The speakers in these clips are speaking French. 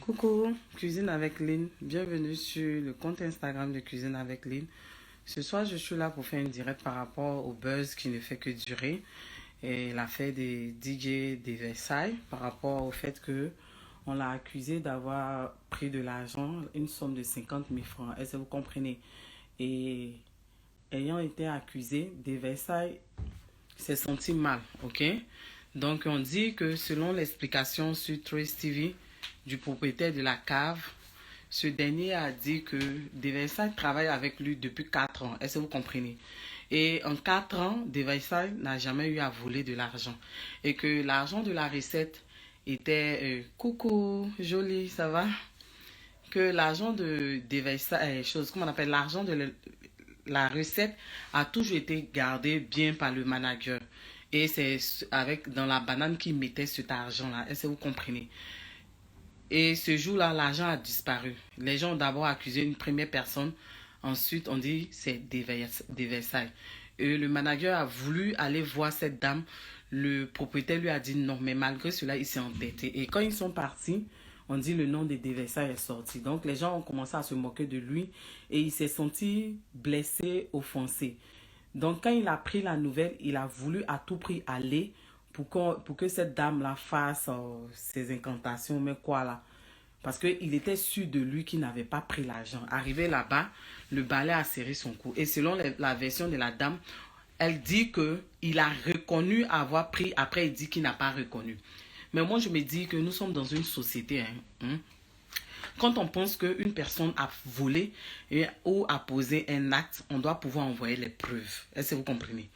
Coucou, Cuisine avec Lynn. Bienvenue sur le compte Instagram de Cuisine avec Lynn. Ce soir, je suis là pour faire une direct par rapport au buzz qui ne fait que durer et l'affaire des DJ des Versailles par rapport au fait que on l'a accusé d'avoir pris de l'argent, une somme de 50 000 francs. Est-ce que vous comprenez? Et ayant été accusé, des Versailles s'est senti mal, ok? Donc on dit que selon l'explication sur Trace TV du propriétaire de la cave, ce dernier a dit que Deversailles travaille avec lui depuis 4 ans. Est-ce que vous comprenez? Et en 4 ans, Deversailles n'a jamais eu à voler de l'argent. Et que l'argent de la recette était... coucou, jolie, ça va? Que l'argent de Deversailles, comment on appelle, l'argent de la recette a toujours été gardée bien par le manager. Et c'est avec dans la banane qu'il mettait cet argent-là. Est-ce que vous comprenez? Et ce jour-là, l'argent a disparu. Les gens ont d'abord accusé une première personne. Ensuite, on dit c'est des Versailles. Et le manager a voulu aller voir cette dame. Le propriétaire lui a dit non, mais malgré cela, il s'est entêté. Et quand ils sont partis, on dit le nom de Versailles est sorti. Donc les gens ont commencé à se moquer de lui et il s'est senti blessé, offensé. Donc quand il a pris la nouvelle, il a voulu à tout prix aller pour que cette dame-là fasse ses incantations, mais quoi là? Parce qu'il était sûr de lui qu'il n'avait pas pris l'argent. Arrivé là-bas, le balai a serré son cou. Et selon la version de la dame, elle dit qu'il a reconnu avoir pris, après il dit qu'il n'a pas reconnu. Mais moi je me dis que nous sommes dans une société, quand on pense qu'une personne a volé ou a posé un acte, on doit pouvoir envoyer les preuves. Est-ce que vous comprenez?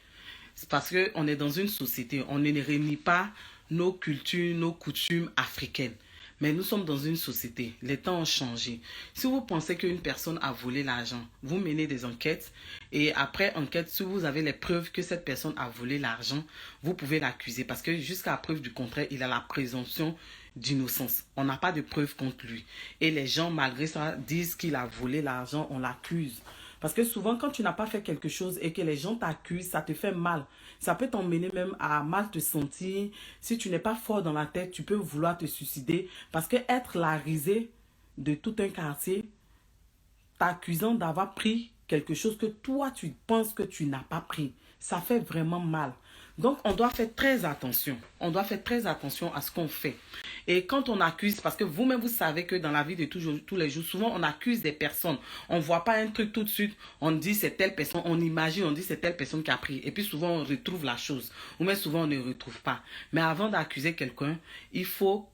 C'est parce qu'on est dans une société, on ne réunit pas nos cultures, nos coutumes africaines. Mais nous sommes dans une société, les temps ont changé. Si vous pensez qu'une personne a volé l'argent, vous menez des enquêtes et après enquête, si vous avez les preuves que cette personne a volé l'argent, vous pouvez l'accuser parce que jusqu'à preuve du contraire, il a la présomption d'innocence. On n'a pas de preuves contre lui. Et les gens, malgré ça, disent qu'il a volé l'argent, on l'accuse. Parce que souvent, quand tu n'as pas fait quelque chose et que les gens t'accusent, ça te fait mal. Ça peut t'emmener même à mal te sentir. Si tu n'es pas fort dans la tête, tu peux vouloir te suicider. Parce que être la risée de tout un quartier, t'accusant d'avoir pris quelque chose que toi, tu penses que tu n'as pas pris, ça fait vraiment mal. Donc, on doit faire très attention. On doit faire très attention à ce qu'on fait. Et quand on accuse, parce que vous-même, vous savez que dans la vie de tous les jours, souvent, on accuse des personnes. On ne voit pas un truc tout de suite. On dit c'est telle personne. On imagine, on dit c'est telle personne qui a pris. Et puis, souvent, on retrouve la chose. Ou même souvent, on ne retrouve pas. Mais avant d'accuser quelqu'un, il faut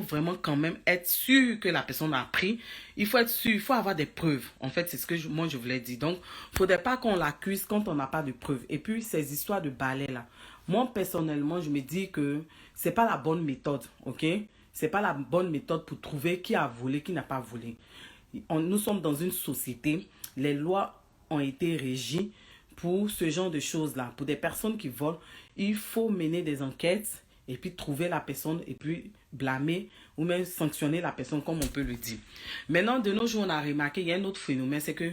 vraiment quand même être sûr que la personne a pris. Il faut être sûr, il faut avoir des preuves. En fait, c'est ce que moi je voulais dire. Donc, il ne faudrait pas qu'on l'accuse quand on n'a pas de preuves. Et puis, ces histoires de balai là. Moi, personnellement, je me dis que ce n'est pas la bonne méthode, ok? Ce n'est pas la bonne méthode pour trouver qui a volé, qui n'a pas volé. Nous sommes dans une société, les lois ont été régies pour ce genre de choses-là. Pour des personnes qui volent, il faut mener des enquêtes et puis trouver la personne et puis blâmer ou même sanctionner la personne comme on peut le dire. Maintenant, de nos jours, on a remarqué, il y a un autre phénomène, c'est que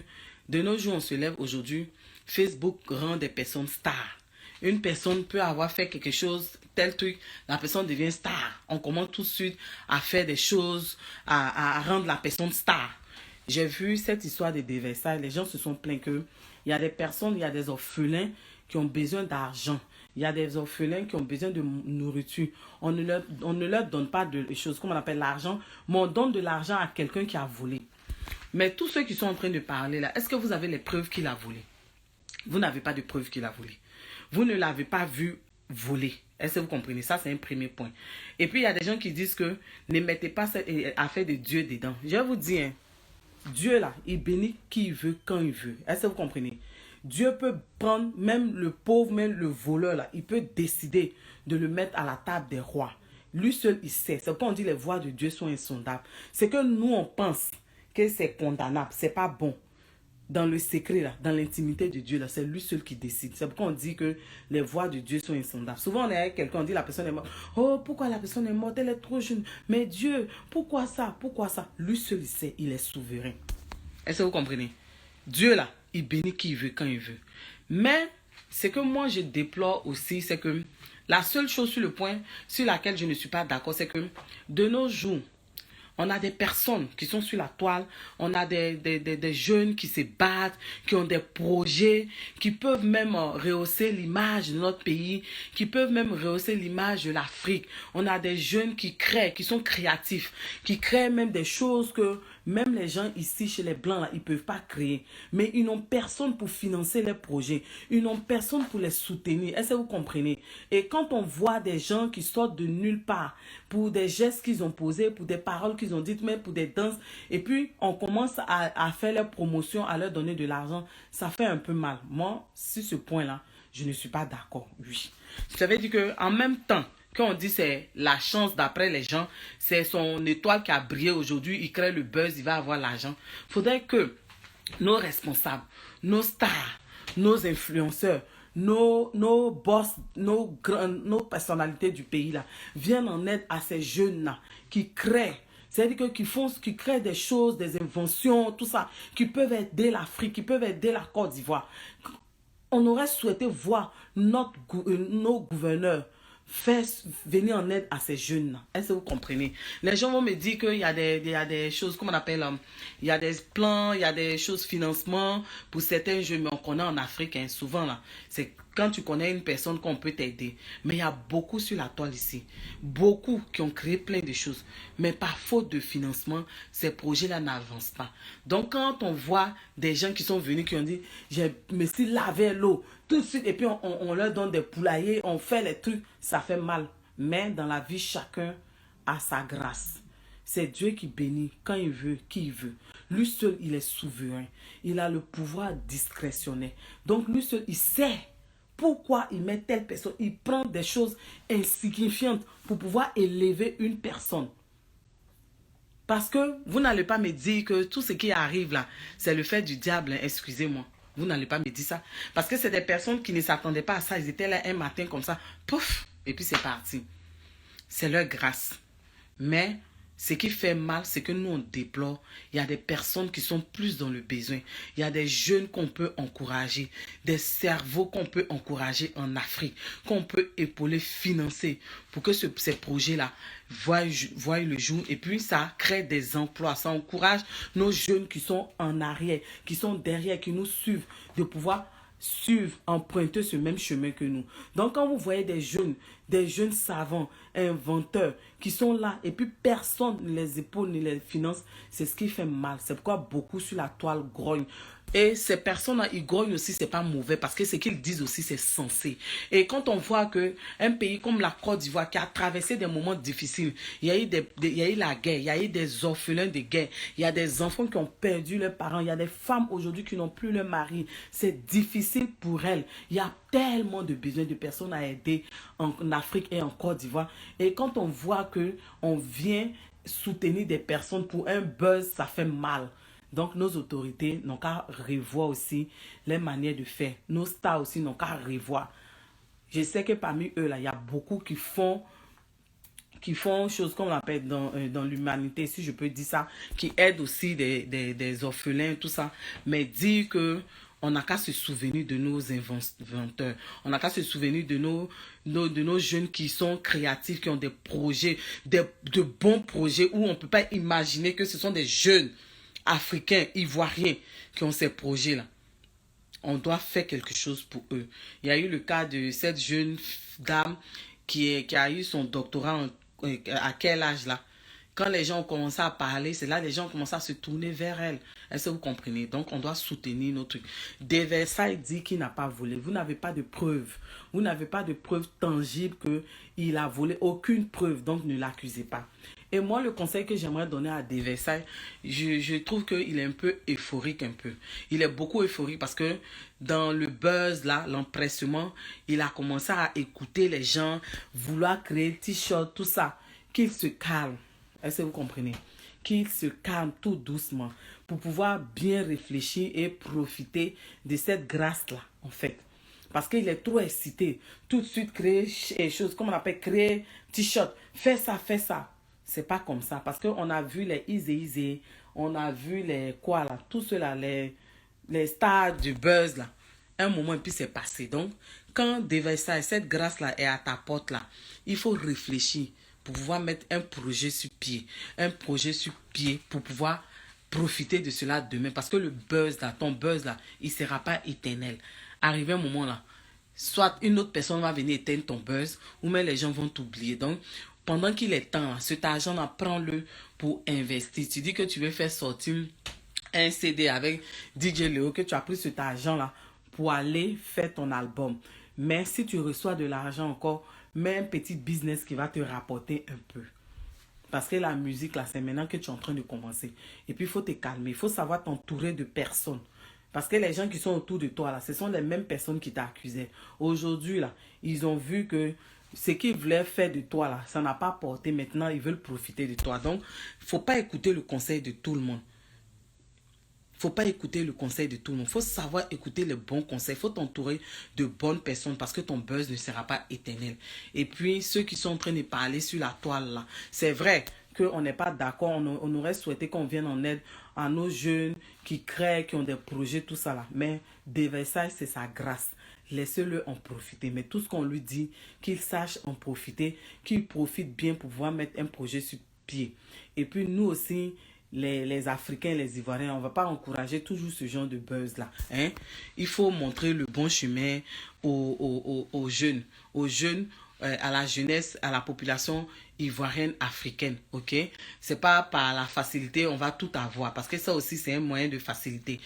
de nos jours, on se lève aujourd'hui, Facebook rend des personnes stars. Une personne peut avoir fait quelque chose, tel truc, la personne devient star. On commence tout de suite à faire des choses, à rendre la personne star. J'ai vu cette histoire de Versailles, les gens se sont plaints que il y a des personnes, il y a des orphelins qui ont besoin d'argent. Il y a des orphelins qui ont besoin de nourriture. On ne leur donne pas de choses, comme on appelle l'argent, mais on donne de l'argent à quelqu'un qui a volé. Mais tous ceux qui sont en train de parler là, est-ce que vous avez les preuves qu'il a volé? Vous n'avez pas de preuves qu'il a volé. Vous ne l'avez pas vu voler. Est-ce que vous comprenez? Ça, c'est un premier point. Et puis, il y a des gens qui disent que ne mettez pas cette affaire de Dieu dedans. Je vais vous dire, Dieu là, il bénit qui il veut, quand il veut. Est-ce que vous comprenez? Dieu peut prendre même le pauvre, même le voleur là, il peut décider de le mettre à la table des rois. Lui seul, il sait. C'est pourquoi on dit les voies de Dieu sont insondables. C'est que nous, on pense que c'est condamnable, c'est pas bon. Dans le secret, là, dans l'intimité de Dieu, là, c'est lui seul qui décide. C'est pourquoi on dit que les voies de Dieu sont insondables. Souvent, on est avec quelqu'un, on dit la personne est morte. Oh, pourquoi la personne est morte? Elle est trop jeune. Mais Dieu, pourquoi ça? Pourquoi ça? Lui seul, il sait, il est souverain. Est-ce que vous comprenez? Dieu, là, il bénit qui il veut, quand il veut. Mais, ce que moi, je déplore aussi, c'est que la seule chose sur le point sur laquelle je ne suis pas d'accord, c'est que de nos jours, On a des personnes qui sont sur la toile, on a des jeunes qui se battent, qui ont des projets, qui peuvent même rehausser l'image de notre pays, qui peuvent même rehausser l'image de l'Afrique. On a des jeunes qui créent, qui sont créatifs, qui créent même des choses que même les gens ici, chez les Blancs, là, ils ne peuvent pas créer. Mais ils n'ont personne pour financer les projets. Ils n'ont personne pour les soutenir. Est-ce que vous comprenez? Et quand on voit des gens qui sortent de nulle part pour des gestes qu'ils ont posés, pour des paroles qu'ils ont dites, même pour des danses, et puis on commence à faire leur promotion, à leur donner de l'argent, ça fait un peu mal. Moi, sur ce point-là, je ne suis pas d'accord, oui. Ça veut dire qu'en même temps, quand on dit c'est la chance d'après les gens, c'est son étoile qui a brillé aujourd'hui, il crée le buzz, il va avoir l'argent. Il faudrait que nos responsables, nos stars, nos influenceurs, nos boss, nos personnalités du pays là, viennent en aide à ces jeunes-là qui créent. C'est-à-dire qui créent des choses, des inventions, tout ça, qui peuvent aider l'Afrique, qui peuvent aider la Côte d'Ivoire. On aurait souhaité voir nos gouverneurs faire venir en aide à ces jeunes. Est-ce que vous comprenez? Les gens vont me dire qu'il y a des choses, comment on appelle, il y a des plans, il y a des choses, financement pour certains jeunes, mais on connaît en Afrique, hein, souvent là, c'est quand tu connais une personne qu'on peut t'aider. Mais il y a beaucoup sur la toile ici. Beaucoup qui ont créé plein de choses. Mais par faute de financement, ces projets-là n'avancent pas. Donc quand on voit des gens qui sont venus, qui ont dit, je me suis lavé l'eau, tout de suite, et puis on leur donne des poulaillers, on fait les trucs, ça fait mal. Mais dans la vie, chacun a sa grâce. C'est Dieu qui bénit quand il veut, qui il veut. Lui seul, il est souverain. Il a le pouvoir discrétionnaire. Donc lui seul, il sait pourquoi il met telle personne. Il prend des choses insignifiantes pour pouvoir élever une personne. Parce que vous n'allez pas me dire que tout ce qui arrive là, c'est le fait du diable, hein, excusez-moi. Vous n'allez pas me dire ça. Parce que c'est des personnes qui ne s'attendaient pas à ça. Ils étaient là un matin comme ça, pouf, et puis c'est parti. C'est leur grâce. Mais ce qui fait mal, c'est que nous, on déplore. Il y a des personnes qui sont plus dans le besoin. Il y a des jeunes qu'on peut encourager, des cerveaux qu'on peut encourager en Afrique, qu'on peut épauler, financer pour que ces projets-là voient le jour. Et puis, ça crée des emplois. Ça encourage nos jeunes qui sont en arrière, qui sont derrière, qui nous suivent, de pouvoir suivre, emprunter ce même chemin que nous. Donc, quand vous voyez des jeunes savants, inventeurs, qui sont là, et puis personne ne les épaule, ne les finance, c'est ce qui fait mal. C'est pourquoi beaucoup sur la toile grognent. Et ces personnes-là, ils grognent aussi, c'est pas mauvais, parce que ce qu'ils disent aussi, c'est sensé. Et quand on voit que un pays comme la Côte d'Ivoire, qui a traversé des moments difficiles, il y a eu la guerre, il y a eu des orphelins de guerre, il y a des enfants qui ont perdu leurs parents, il y a des femmes aujourd'hui qui n'ont plus leur mari. C'est difficile pour elles. Il y a tellement de besoins de personnes à aider en Afrique et en Côte d'Ivoire. Et quand on voit que on vient soutenir des personnes pour un buzz, ça fait mal. Donc, nos autorités n'ont qu'à revoir aussi les manières de faire. Nos stars aussi n'ont qu'à revoir. Je sais que parmi eux, là, il y a beaucoup qui font choses qu'on appelle dans l'humanité, si je peux dire ça, qui aident aussi des orphelins, tout ça. Mais dire que on n'a qu'à se souvenir de nos inventeurs. On n'a qu'à se souvenir de nos jeunes qui sont créatifs, qui ont des projets, de bons projets où on ne peut pas imaginer que ce sont des jeunes Africains, Ivoiriens qui ont ces projets-là. On doit faire quelque chose pour eux. Il y a eu le cas de cette jeune dame qui a eu son doctorat à quel âge là? Quand les gens ont commencé à parler, c'est là que les gens ont commencé à se tourner vers elle. Est-ce que vous comprenez? Donc, on doit soutenir nos trucs. De Versailles dit qu'il n'a pas volé. Vous n'avez pas de preuves. Vous n'avez pas de preuves tangibles qu'il a volé. Aucune preuve. Donc, ne l'accusez pas. Et moi, le conseil que j'aimerais donner à De Versailles, je trouve qu'il est un peu euphorique un peu. Il est beaucoup euphorique parce que dans le buzz, là, l'empressement, il a commencé à écouter les gens, vouloir créer t-shirt, tout ça. Qu'il se calme. Est-ce que vous comprenez? Qu'il se calme tout doucement pour pouvoir bien réfléchir et profiter de cette grâce-là, en fait. Parce qu'il est trop excité. Tout de suite créer des choses, comme on appelle créer t-shirt. Fais ça, fais ça. C'est pas comme ça. Parce qu'on a vu les Easy, on a vu les quoi là, tout cela, les stars du buzz là. Un moment et puis c'est passé. Donc, quand De Versailles, cette grâce là est à ta porte là, il faut réfléchir pour pouvoir mettre un projet sur pied. Un projet sur pied pour pouvoir profiter de cela demain. Parce que le buzz là, ton buzz là, il ne sera pas éternel. Arrivé un moment là, soit une autre personne va venir éteindre ton buzz, ou même les gens vont t'oublier. Donc, pendant qu'il est temps, là, cet argent-là, prends-le pour investir. Tu dis que tu veux faire sortir un CD avec DJ Léo, que tu as pris cet argent-là pour aller faire ton album. Mais si tu reçois de l'argent encore, mets un petit business qui va te rapporter un peu. Parce que la musique, là, c'est maintenant que tu es en train de commencer. Et puis, il faut te calmer. Il faut savoir t'entourer de personnes. Parce que les gens qui sont autour de toi, là, ce sont les mêmes personnes qui t'accusaient. Aujourd'hui, là, ils ont vu que ce qu'ils voulaient faire de toi, là, ça n'a pas porté. Maintenant, ils veulent profiter de toi. Donc, il ne faut pas écouter le conseil de tout le monde. Il ne faut pas écouter le conseil de tout le monde. Il faut savoir écouter les bons conseils. Il faut t'entourer de bonnes personnes parce que ton buzz ne sera pas éternel. Et puis, ceux qui sont en train de parler sur la toile, là, c'est vrai qu'on n'est pas d'accord. On aurait souhaité qu'on vienne en aide à nos jeunes qui créent, qui ont des projets, tout ça là. Mais De Versailles, c'est sa grâce. Laissez-le en profiter. Mais tout ce qu'on lui dit, qu'il sache en profiter, qu'il profite bien pour pouvoir mettre un projet sur pied. Et puis, nous aussi, les Africains, les Ivoiriens, on ne va pas encourager toujours ce genre de buzz-là. Hein? Il faut montrer le bon chemin aux jeunes, à la jeunesse, à la population ivoirienne, africaine. Ok? C'est pas par la facilité, on va tout avoir. Parce que ça aussi, c'est un moyen de facilité.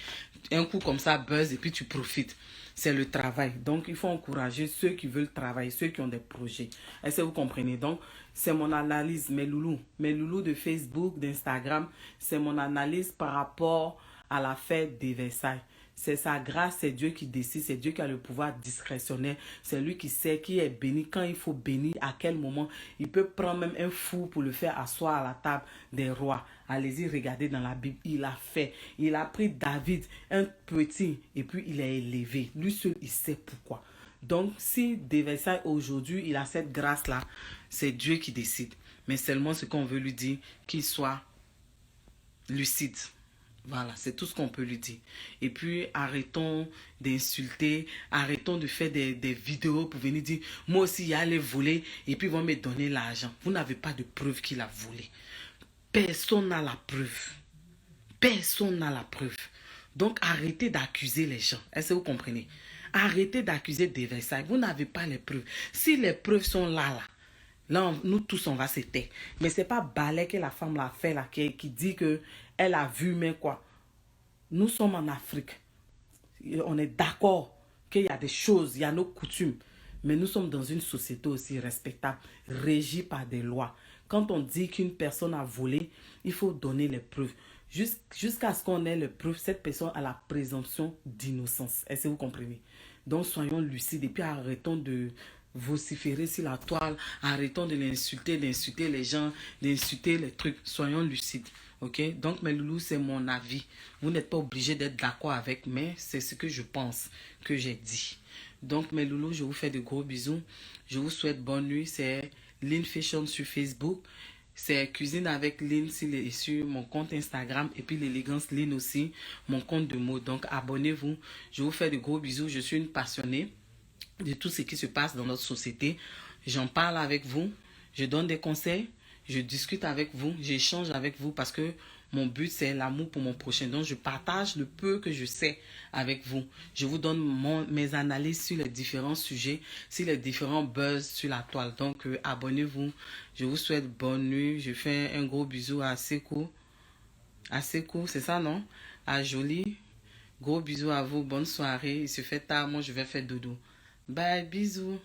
Un coup comme ça, buzz, et puis tu profites. C'est le travail. Donc, il faut encourager ceux qui veulent travailler, ceux qui ont des projets. Est-ce que vous comprenez? Donc, c'est mon analyse, mes loulous de Facebook, d'Instagram, c'est mon analyse par rapport à la fête des Versailles. C'est sa grâce, c'est Dieu qui décide, c'est Dieu qui a le pouvoir discrétionnaire. C'est lui qui sait qui est béni, quand il faut bénir, à quel moment. Il peut prendre même un fou pour le faire asseoir à la table des rois. Allez-y, regardez dans la Bible, il a fait. Il a pris David, un petit, et puis il l'a élevé. Lui seul, il sait pourquoi. Donc, si De Versailles aujourd'hui, il a cette grâce-là, c'est Dieu qui décide. Mais seulement ce qu'on veut lui dire, qu'il soit lucide. Voilà, c'est tout ce qu'on peut lui dire. Et puis, arrêtons d'insulter, arrêtons de faire des vidéos pour venir dire, moi aussi, il allait voler, et puis ils vont me donner l'argent. Vous n'avez pas de preuve qu'il a volé. Personne n'a la preuve. Personne n'a la preuve. Donc, arrêtez d'accuser les gens. Est-ce que vous comprenez? Arrêtez d'accuser De Versailles. Vous n'avez pas les preuves. Si les preuves sont là, nous tous, on va se taire. Mais ce n'est pas Balai que la femme l'a fait, là, qui dit qu'elle a vu, mais quoi. Nous sommes en Afrique. On est d'accord qu'il y a des choses, il y a nos coutumes. Mais nous sommes dans une société aussi respectable, régie par des lois. Quand on dit qu'une personne a volé, il faut donner les preuves. Jusqu'à ce qu'on ait les preuves, cette personne a la présomption d'innocence. Est-ce que vous comprenez? Donc soyons lucides et puis arrêtons de vociférer sur la toile, arrêtons d'insulter les gens, d'insulter les trucs. Soyons lucides. Ok? Donc mes loulous, c'est mon avis. Vous n'êtes pas obligé d'être d'accord avec, mais c'est ce que je pense que j'ai dit. Donc mes loulous, je vous fais de gros bisous. Je vous souhaite bonne nuit. C'est Lynn Fashion sur Facebook. C'est Cuisine avec Lynn sur mon compte Instagram. Et puis l'élégance Lynn aussi, mon compte de mots. Donc abonnez-vous. Je vous fais de gros bisous. Je suis une passionnée de tout ce qui se passe dans notre société. J'en parle avec vous. Je donne des conseils. Je discute avec vous. J'échange avec vous parce que mon but, c'est l'amour pour mon prochain. Donc, je partage le peu que je sais avec vous. Je vous donne mes analyses sur les différents sujets, sur les différents buzz sur la toile. Donc, abonnez-vous. Je vous souhaite bonne nuit. Je fais un gros bisou à Sekou. À Sekou, c'est ça, non? À Jolie. Gros bisous à vous. Bonne soirée. Il se fait tard. Moi, je vais faire dodo. Bye, bisous.